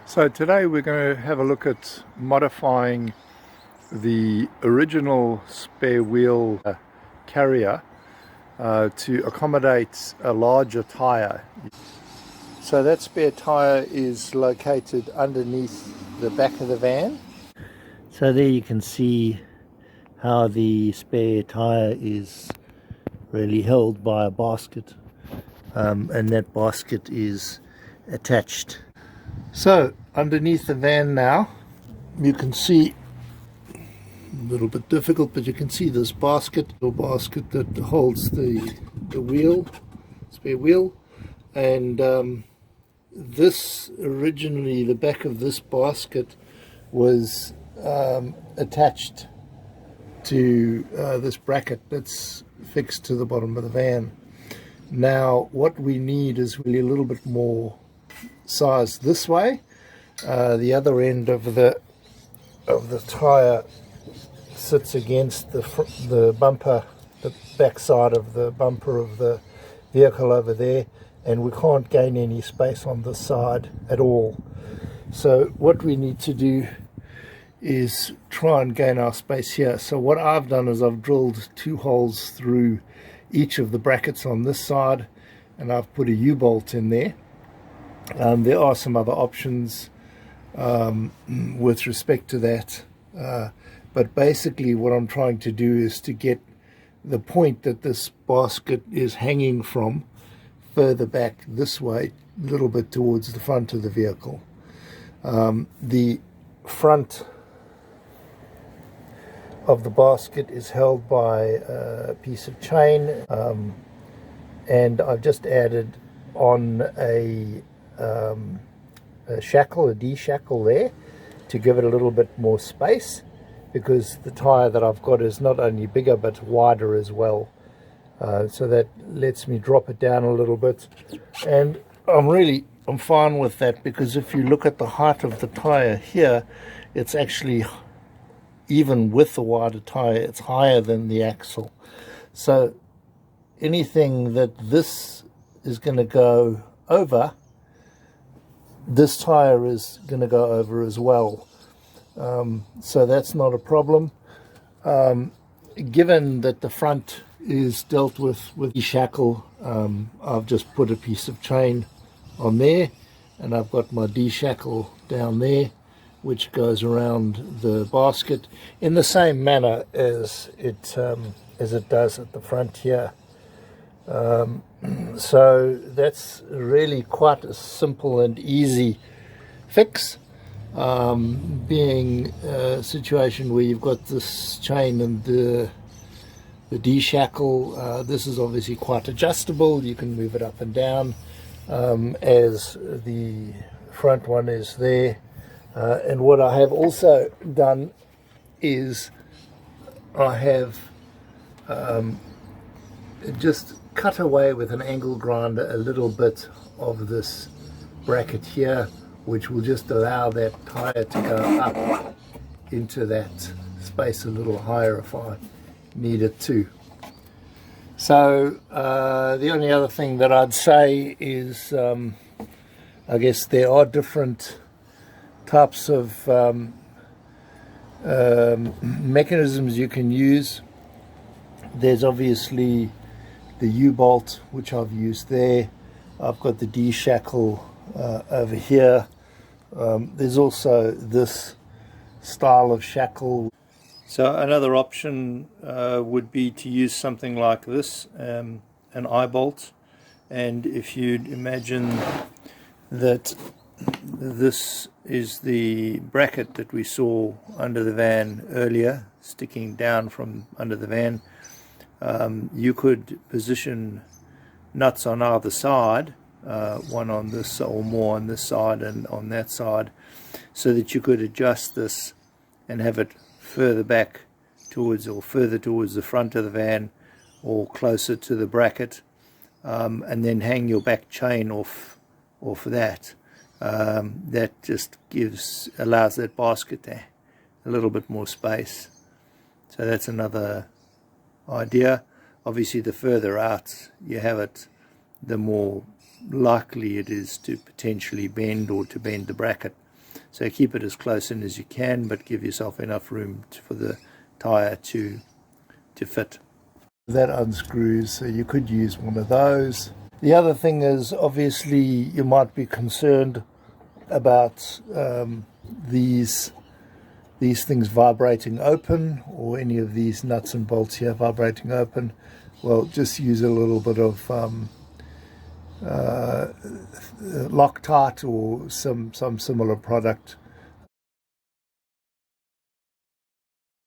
So today we're going to have a look at modifying the original spare wheel carrier to accommodate a larger tire. So that spare tire is located underneath the back of the van. So there you can see how the spare tire is really held by a basket, and that basket is attached. So underneath the van now, you can see, a little bit difficult, but you can see this basket that holds the wheel, spare wheel, and this originally, the back of this basket was attached to this bracket that's fixed to the bottom of the van. Now what we need is really a little bit more size this way. The other end of the tire sits against the bumper, the back side of the bumper of the vehicle over there, and we can't gain any space on this side at all. So what we need to do is try and gain our space here. So what I've done is I've drilled 2 holes through each of the brackets on this side, and I've put a U-bolt in there. There are some other options with respect to that, but basically what I'm trying to do is to get the point that this basket is hanging from further back this way, a little bit towards the front of the vehicle. The front of the basket is held by a piece of chain, and I've just added on a shackle, a D-shackle there, to give it a little bit more space, because the tire that I've got is not only bigger but wider as well. So that lets me drop it down a little bit, and I'm fine with that, because if you look at the height of the tire here, it's actually, even with the wider tire, it's higher than the axle. So anything that this is going to go over, this tire is going to go over as well. So that's not a problem. Given that the front is dealt with D-shackle, I've just put a piece of chain on there, and I've got my D-shackle down there, which goes around the basket in the same manner as it does at the front here. So that's really quite a simple and easy fix, being a situation where you've got this chain and the D-shackle. This is obviously quite adjustable. You can move it up and down, as the front one is there. And what I have also done is I have just cut away with an angle grinder a little bit of this bracket here, which will just allow that tire to go up into that space a little higher if I need it to. So the only other thing that I'd say is, I guess there are different types of mechanisms you can use. There's obviously the U-bolt, which I've used there. I've got the D-shackle over here. There's also this style of shackle. So another option would be to use something like this, an eye-bolt. And if you'd imagine that this is the bracket that we saw under the van earlier, sticking down from under the van, you could position nuts on either side, one on this or more on this side and on that side, so that you could adjust this and have it further back towards, or further towards the front of the van, or closer to the bracket, and then hang your back chain off that. That just allows that basket to a little bit more space. So that's another idea. Obviously the further out you have it, the more likely it is to potentially bend, or to bend the bracket. So keep it as close in as you can, but give yourself enough room for the tire to fit. That unscrews, so you could use one of those. The other thing is, obviously, you might be concerned about these things vibrating open, or any of these nuts and bolts here vibrating open. Well, just use a little bit of Loctite or some similar product